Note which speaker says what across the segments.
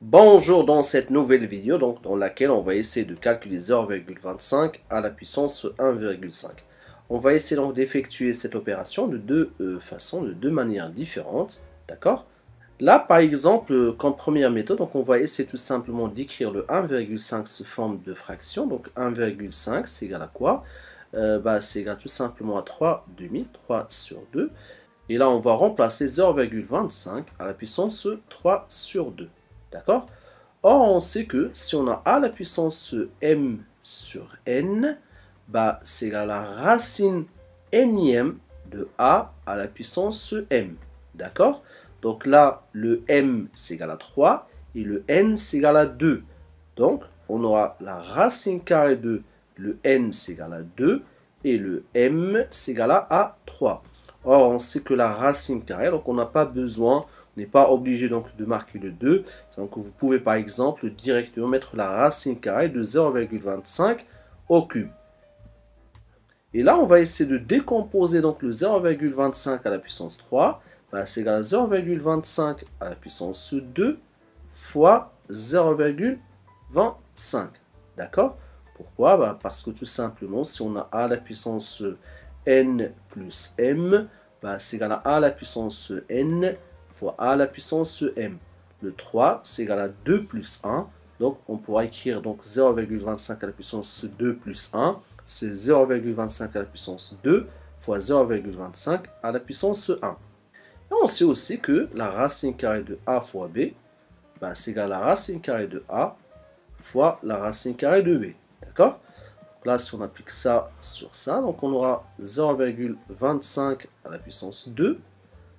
Speaker 1: Bonjour, dans cette nouvelle vidéo dans laquelle on va essayer de calculer 0,25 à la puissance 1,5. On va essayer donc d'effectuer cette opération de deux façons, de deux manières différentes, d'accord? Là par exemple, comme première méthode, donc on va essayer tout simplement d'écrire le 1,5 sous forme de fraction. Donc 1,5 c'est égal à quoi? C'est égal tout simplement à 3 demi, 3 sur 2. Et là on va remplacer 0,25 à la puissance 3 sur 2. D'accord? Or, on sait que si on a a à la puissance m sur n, c'est égal à la racine nème de a à la puissance m. D'accord? Donc là, le m c'est égal à 3 et le n c'est égal à 2. Donc, on aura la racine carrée de le n c'est égal à 2 et le m c'est égal à 3. Or, on sait que la racine carrée, donc on n'a pas besoin, on n'est pas obligé donc de marquer le 2. Donc vous pouvez par exemple directement mettre la racine carrée de 0,25 au cube. Et là, on va essayer de décomposer donc le 0,25 à la puissance 3. C'est égal à 0,25 à la puissance 2 fois 0,25. D'accord? Pourquoi? Parce que tout simplement, si on a a à la puissance n plus m, c'est égal à la puissance n fois a à la puissance m. Le 3, c'est égal à 2 plus 1. Donc, on pourra écrire 0,25 à la puissance 2 plus 1. C'est 0,25 à la puissance 2 fois 0,25 à la puissance 1. Et on sait aussi que la racine carrée de a fois b, c'est égal à la racine carrée de a fois la racine carrée de b. D'accord? Là, si on applique ça sur ça, donc on aura 0,25 à la puissance 2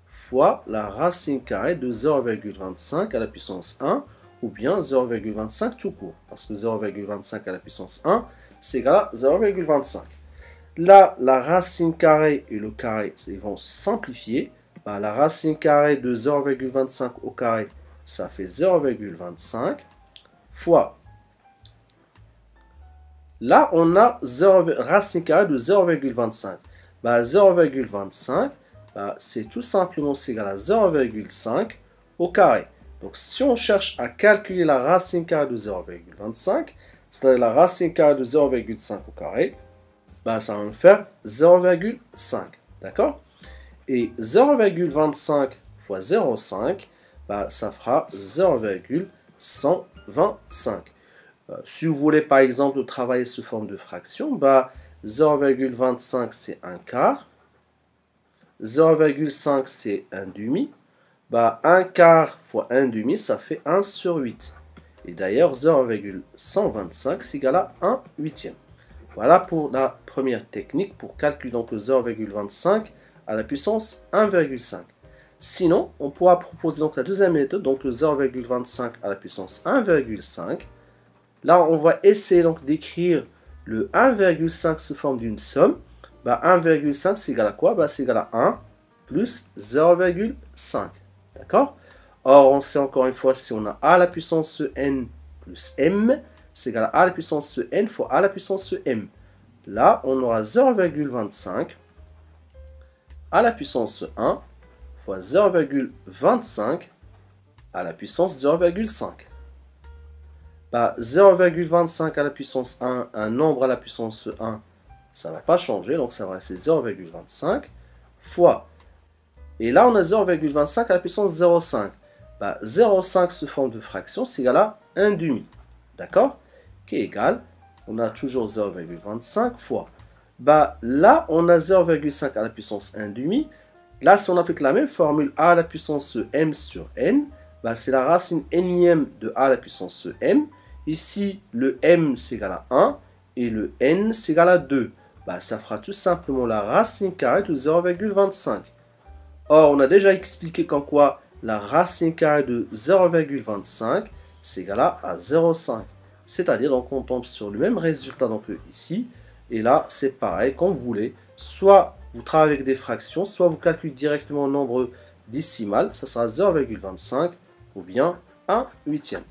Speaker 1: fois la racine carrée de 0,25 à la puissance 1 ou bien 0,25 tout court. Parce que 0,25 à la puissance 1, c'est égal à 0,25. Là, la racine carrée et le carré, ils vont simplifier. La racine carrée de 0,25 au carré, ça fait 0,25 fois. Là, on a racine carrée de 0,25. 0,25, c'est tout simplement égal à 0,5 au carré. Donc, si on cherche à calculer la racine carrée de 0,25, c'est-à-dire la racine carrée de 0,5 au carré, ça va me faire 0,5. D'accord? Et 0,25 fois 0,5, ça fera 0,125. Si vous voulez par exemple travailler sous forme de fraction, 0,25 c'est 1 quart, 0,5 c'est 1 demi, 1 quart fois 1 demi ça fait 1 sur 8. Et d'ailleurs 0,125 c'est égal à 1 huitième. Voilà pour la première technique pour calculer donc 0,25 à la puissance 1,5. Sinon, on pourra proposer donc la deuxième méthode, donc le 0,25 à la puissance 1,5. Là, on va essayer donc d'écrire le 1,5 sous forme d'une somme. 1,5 c'est égal à quoi? C'est égal à 1 plus 0,5. D'accord? Or, on sait encore une fois, si on a a à la puissance n plus m, c'est égal à a à la puissance n fois a à la puissance m. Là, on aura 0,25 à la puissance 1 fois 0,25 à la puissance 0,5. 0,25 à la puissance 1, un nombre à la puissance 1, ça ne va pas changer, donc ça va rester 0,25 fois. Et là, on a 0,25 à la puissance 0,5. 0,5 sous forme de fraction, c'est égal à 1 demi. D'accord? Qui est égal, on a toujours 0,25 fois. Là, on a 0,5 à la puissance 1 demi. Là, si on applique la même formule a à la puissance m sur n, c'est la racine nème de a à la puissance m. Ici, le m c'est égal à 1 et le n c'est égal à 2. Ça fera tout simplement la racine carrée de 0,25. Or, on a déjà expliqué qu'en quoi la racine carrée de 0,25 c'est égal à 0,5. C'est-à-dire, donc on tombe sur le même résultat donc, ici. Et là, c'est pareil, comme vous voulez. Soit vous travaillez avec des fractions, soit vous calculez directement le nombre décimal. Ça sera 0,25 ou bien 1 huitième.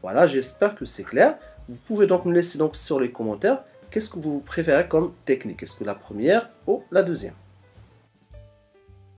Speaker 1: Voilà, j'espère que c'est clair. Vous pouvez donc me laisser donc sur les commentaires qu'est-ce que vous préférez comme technique. Est-ce que la première ou la deuxième?